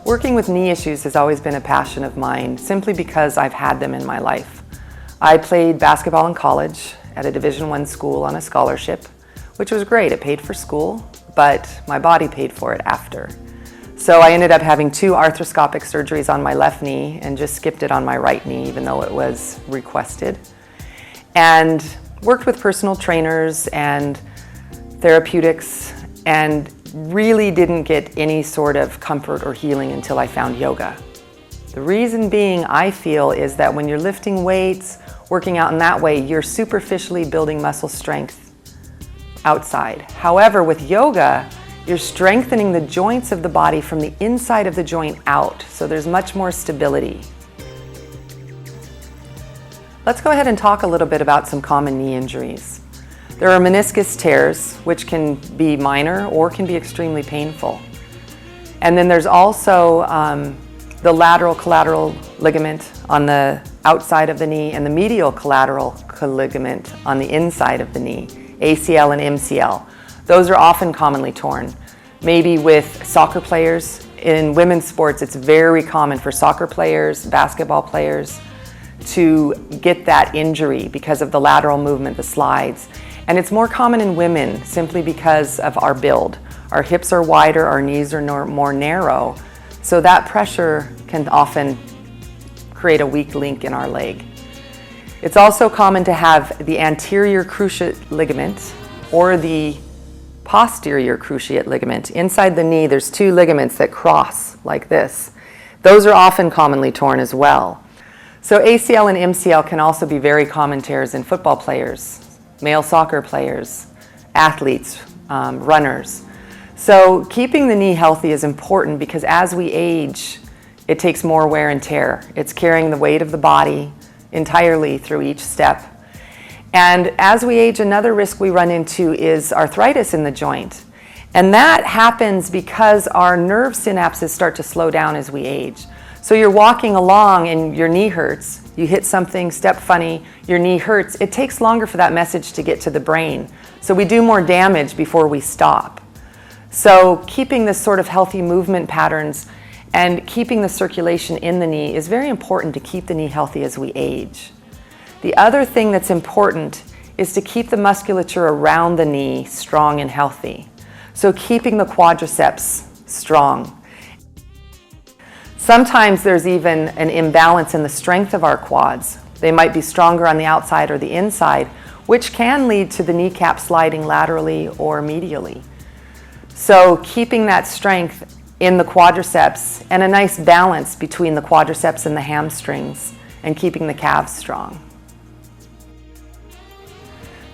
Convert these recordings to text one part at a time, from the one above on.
Working with knee issues has always been a passion of mine, simply because I've had them in my life. I played basketball in college at a Division I school on a scholarship, which was great. It paid for school, but my body paid for it after. So I ended up having 2 arthroscopic surgeries on my left knee and just skipped it on my right knee, even though it was requested. And worked with personal trainers and therapeutics and really didn't get any sort of comfort or healing until I found yoga. The reason being, I feel, is that when you're lifting weights, working out in that way, you're superficially building muscle strength outside. However, with yoga, you're strengthening the joints of the body from the inside of the joint out, so there's much more stability. Let's go ahead and talk a little bit about some common knee injuries. There are meniscus tears, which can be minor or can be extremely painful. And then there's also the lateral collateral ligament on the outside of the knee and the medial collateral ligament on the inside of the knee, ACL and MCL. Those are often commonly torn. Maybe with soccer players. In women's sports, it's very common for soccer players, basketball players, to get that injury because of the lateral movement, the slides. And it's more common in women simply because of our build. Our hips are wider, our knees are more narrow, so that pressure can often create a weak link in our leg. It's also common to have the anterior cruciate ligament or the posterior cruciate ligament. Inside the knee, there's 2 ligaments that cross like this. Those are often commonly torn as well. So ACL and MCL can also be very common tears in football players, male soccer players, athletes, runners. So keeping the knee healthy is important because as we age, it takes more wear and tear. It's carrying the weight of the body entirely through each step. And as we age, another risk we run into is arthritis in the joint. And that happens because our nerve synapses start to slow down as we age. So you're walking along and your knee hurts. You hit something, step funny, your knee hurts. It takes longer for that message to get to the brain. So we do more damage before we stop. So keeping this sort of healthy movement patterns and keeping the circulation in the knee is very important to keep the knee healthy as we age. The other thing that's important is to keep the musculature around the knee strong and healthy. So keeping the quadriceps strong. Sometimes there's even an imbalance in the strength of our quads. They might be stronger on the outside or the inside, which can lead to the kneecap sliding laterally or medially. So keeping that strength in the quadriceps and a nice balance between the quadriceps and the hamstrings and keeping the calves strong.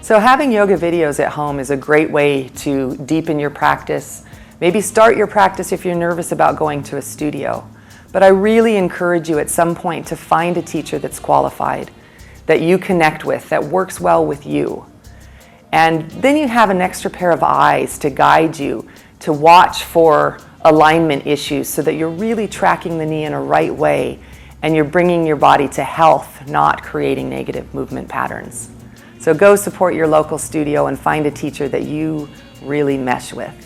So having yoga videos at home is a great way to deepen your practice. Maybe start your practice if you're nervous about going to a studio. But I really encourage you at some point to find a teacher that's qualified, that you connect with, that works well with you. And then you have an extra pair of eyes to guide you, to watch for alignment issues so that you're really tracking the knee in a right way and you're bringing your body to health, not creating negative movement patterns. So go support your local studio and find a teacher that you really mesh with.